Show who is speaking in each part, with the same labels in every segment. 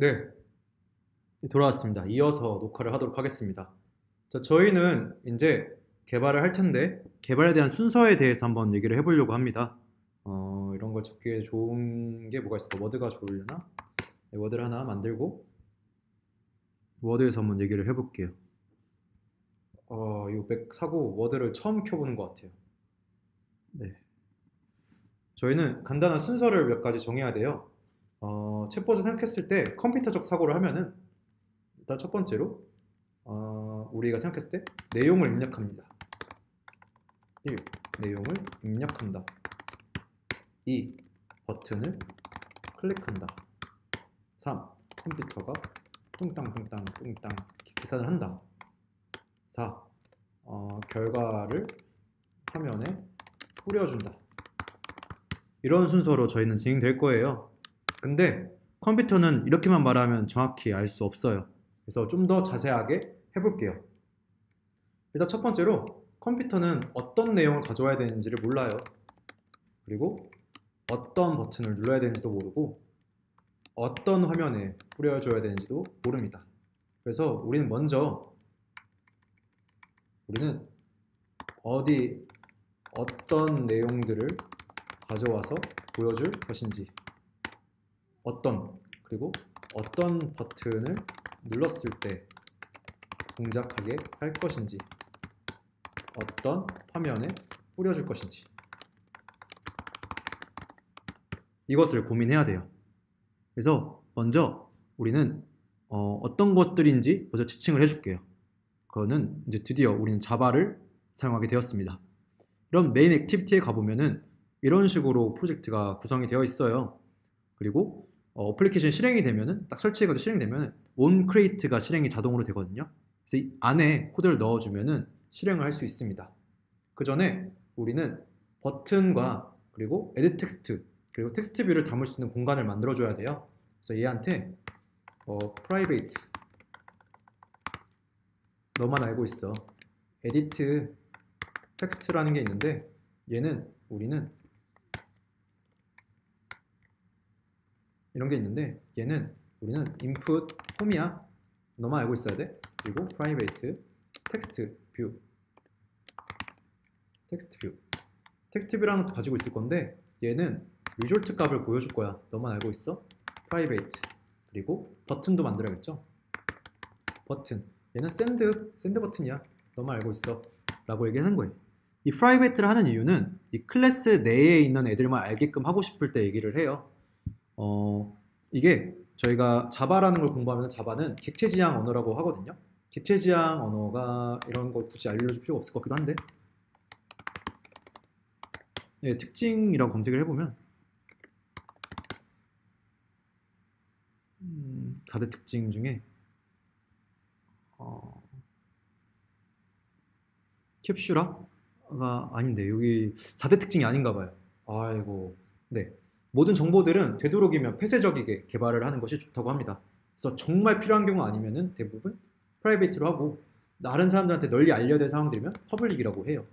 Speaker 1: 네, 돌아왔습니다. 이어서 녹화를 하도록 하겠습니다. 자, 저희는 이제 개발을 할 텐데 개발에 대한 순서에 대해서 한번 얘기를 해보려고 합니다. 이런 걸 적기에 좋은 게 뭐가 있을까? 워드가 좋으려나? 네, 워드를 하나 만들고 워드에서 한번 얘기를 해볼게요. 이거 맥 사고 워드를 처음 켜보는 것 같아요. 네, 저희는 간단한 순서를 몇 가지 정해야 돼요. 챗봇을 생각했을 때 컴퓨터적 사고를 하면은 일단 첫 번째로 우리가 생각했을 때 내용을 입력합니다. 1. 내용을 입력한다. 2. 버튼을 클릭한다. 3. 컴퓨터가 뚱땅뚱땅 뚱땅 계산을 한다. 4. 결과를 화면에 뿌려준다. 이런 순서로 저희는 진행될 거예요. 근데 컴퓨터는 이렇게만 말하면 정확히 알 수 없어요. 그래서 좀 더 자세하게 해볼게요. 일단 첫 번째로 컴퓨터는 어떤 내용을 가져와야 되는지를 몰라요. 그리고 어떤 버튼을 눌러야 되는지도 모르고 어떤 화면에 뿌려줘야 되는지도 모릅니다. 그래서 우리는 먼저 어떤 내용들을 가져와서 보여줄 것인지 그리고 어떤 버튼을 눌렀을 때 동작하게 할 것인지 어떤 화면에 뿌려줄 것인지 이것을 고민해야 돼요. 그래서 먼저 우리는 어떤 것들인지 먼저 지칭을 해줄게요. 그거는 이제 드디어 우리는 자바를 사용하게 되었습니다. 이런 메인 액티비티에 가보면은 이런 식으로 프로젝트가 구성이 되어 있어요. 그리고 어플리케이션 실행이 되면은 딱 설치해가지고 실행되면은 onCreate가 실행이 자동으로 되거든요. 그래서 이 안에 코드를 넣어주면은 실행을 할 수 있습니다. 그 전에 우리는 버튼과 그리고 edit 텍스트 그리고 텍스트 뷰를 담을 수 있는 공간을 만들어줘야 돼요. 그래서 얘한테 private 너만 알고 있어 edit 텍스트라는 게 있는데 우리는 이런 게 있는데 우리는 input 폼이야. 너만 알고 있어야 돼. 그리고 private 텍스트 뷰 텍스트뷰라는 것도 가지고 있을 건데 얘는 result 값을 보여줄 거야. 너만 알고 있어. private 그리고 버튼도 만들어야겠죠. 버튼 얘는 send 버튼이야. 너만 알고 있어 라고 얘기하는 거예요. 이 private를 하는 이유는 이 클래스 내에 있는 애들만 알게끔 하고 싶을 때 얘기를 해요. 이게 저희가 자바라는 걸 공부하면 자바는 객체 지향 언어라고 하거든요. 객체 지향 언어가 이런 거 굳이 알려줄 필요가 없을 것 같기도 한데 특징이라고 검색을 해보면 4대 특징 중에 캡슐화가 아닌데 여기 4대 특징이 아닌가 봐요. 아이고. 네. 모든 정보들은 되도록이면 폐쇄적이게 개발을 하는 것이 좋다고 합니다. 그래서 정말 필요한 경우 아니면은 대부분 프라이베이트로 하고 다른 사람들한테 널리 알려야 될 상황들이면 퍼블릭이라고 해요.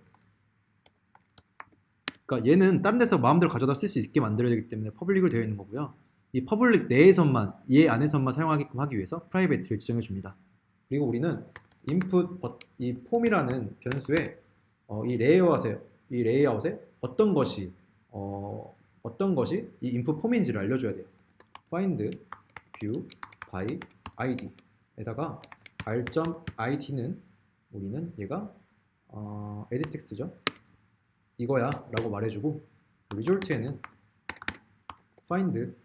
Speaker 1: 그러니까 얘는 다른 데서 마음대로 가져다 쓸 수 있게 만들어야 되기 때문에 퍼블릭으로 되어 있는 거고요. 이 퍼블릭 내에서만 얘 안에서만 사용하게끔 하기 위해서 프라이베이트를 지정해 줍니다. 그리고 우리는 이 폼이라는 변수에 이 레이아웃에 어떤 것이 이 인풋 폼인지를 알려줘야 돼요. find view by id 에다가 r.id는 우리는 얘가 edit 텍스트죠. 이거야 라고 말해주고 result에는 find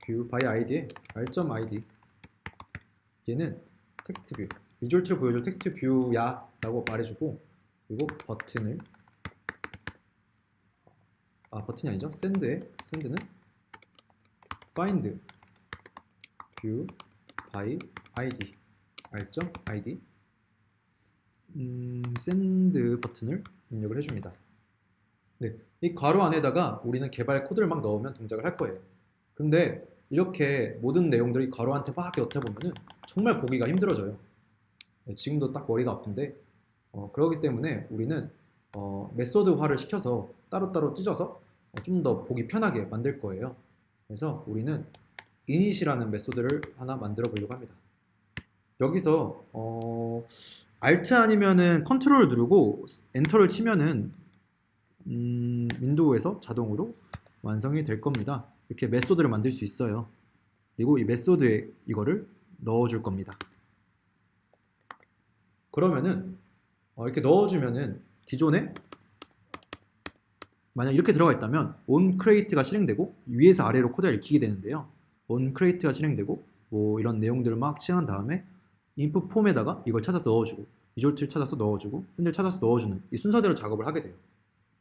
Speaker 1: view by id에 r.id 얘는 텍스트 뷰 result를 보여줄 텍스트 뷰야 라고 말해주고 그리고 버튼이 아니죠. send는 find view by id r.id send 버튼을 입력을 해줍니다. 네, 이 괄호 안에다가 우리는 개발 코드를 막 넣으면 동작을 할 거예요. 근데 이렇게 모든 내용들이 괄호 안에 막 넣다 보면은 정말 보기가 힘들어져요. 네, 지금도 딱 머리가 아픈데 그렇기 때문에 우리는 메소드화를 시켜서 따로따로 찢어서 좀 더 보기 편하게 만들 거예요. 그래서 우리는 init이라는 메소드를 하나 만들어 보려고 합니다. 여기서 Alt 아니면은 컨트롤 누르고 엔터를 치면은 윈도우에서 자동으로 완성이 될 겁니다. 이렇게 메소드를 만들 수 있어요. 그리고 이 메소드에 이거를 넣어줄 겁니다. 그러면은 이렇게 넣어주면은 기존에 만약 이렇게 들어가 있다면 onCreate가 실행되고 위에서 아래로 코드가 읽히게 되는데요. onCreate가 실행되고 뭐 이런 내용들을 막 실행한 다음에 input 폼에다가 이걸 찾아서 넣어주고 리졸트를 찾아서 넣어주고 샌드를 찾아서 넣어주는 이 순서대로 작업을 하게 돼요.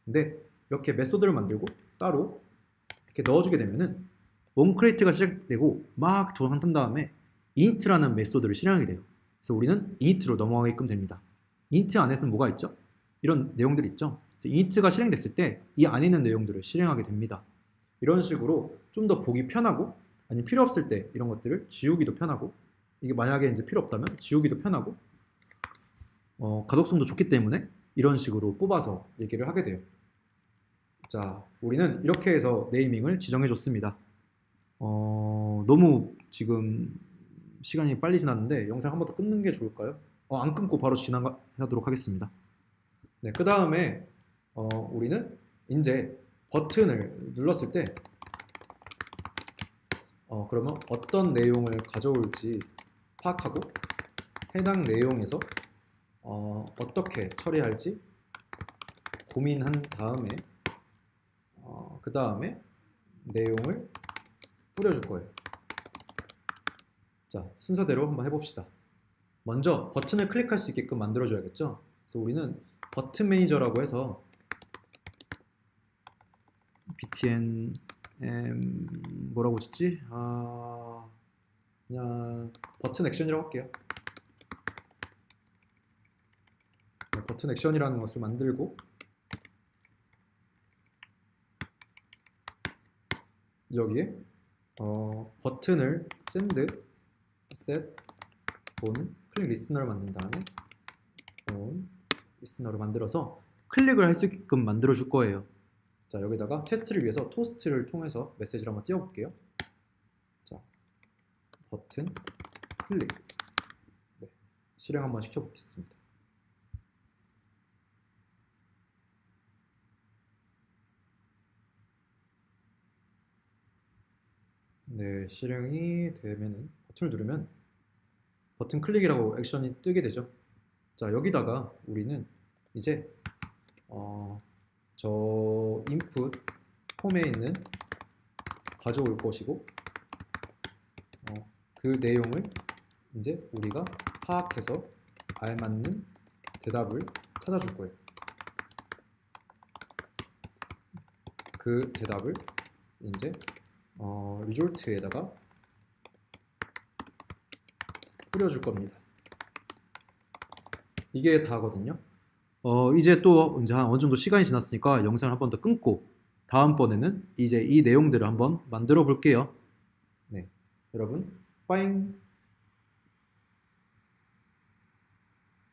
Speaker 1: 근데 이렇게 메소드를 만들고 따로 이렇게 넣어주게 되면은 onCreate가 시작되고 막 도안한 다음에 init라는 메소드를 실행하게 돼요. 그래서 우리는 init로 넘어가게끔 됩니다. init 안에서는 뭐가 있죠? 이런 내용들이 있죠. 그래서 init가 실행됐을 때 이 안에 있는 내용들을 실행하게 됩니다. 이런 식으로 좀 더 보기 편하고 아니면 필요 없을 때 이런 것들을 지우기도 편하고 이게 만약에 이제 필요 없다면 지우기도 편하고 가독성도 좋기 때문에 이런 식으로 뽑아서 얘기를 하게 돼요. 자, 우리는 이렇게 해서 네이밍을 지정해 줬습니다. 너무 지금 시간이 빨리 지났는데 영상 한 번 더 끊는 게 좋을까요? 안 끊고 바로 진행하도록 하겠습니다. 네, 그 다음에 우리는 이제 버튼을 눌렀을 때 그러면 어떤 내용을 가져올지 파악하고 해당 내용에서 어떻게 처리할지 고민한 다음에 그 다음에 내용을 뿌려줄 거예요. 자, 순서대로 한번 해봅시다. 먼저 버튼을 클릭할 수 있게끔 만들어줘야겠죠. 그래서 우리는 버튼 매니저라고 해서 btn 뭐라고 짓지? 그냥 버튼 액션이라고 할게요. 네, 버튼 액션이라는 것을 만들고 여기에 버튼을 send set on 클릭 리스너를 만든 다음에 on 리스너를 만들어서 클릭을 할 수 있게끔 만들어 줄 거예요. 자, 여기다가 테스트를 위해서 토스트를 통해서 메시지를 한번 띄워볼게요. 자, 버튼 클릭. 네, 실행 한번 시켜보겠습니다. 네, 실행이 되면은 버튼을 누르면 버튼 클릭이라고 액션이 뜨게 되죠. 자, 여기다가 우리는 이제 저 input 폼에 있는 가져올 것이고 그 내용을 이제 우리가 파악해서 알맞는 대답을 찾아줄 거예요. 그 대답을 이제 리졸트에다가 뿌려줄 겁니다. 이게 다거든요. 이제 또 이제 한 어느 정도 시간이 지났으니까 영상을 한 번 더 끊고 다음번에는 이제 이 내용들을 한번 만들어 볼게요. 네, 여러분, 빠잉.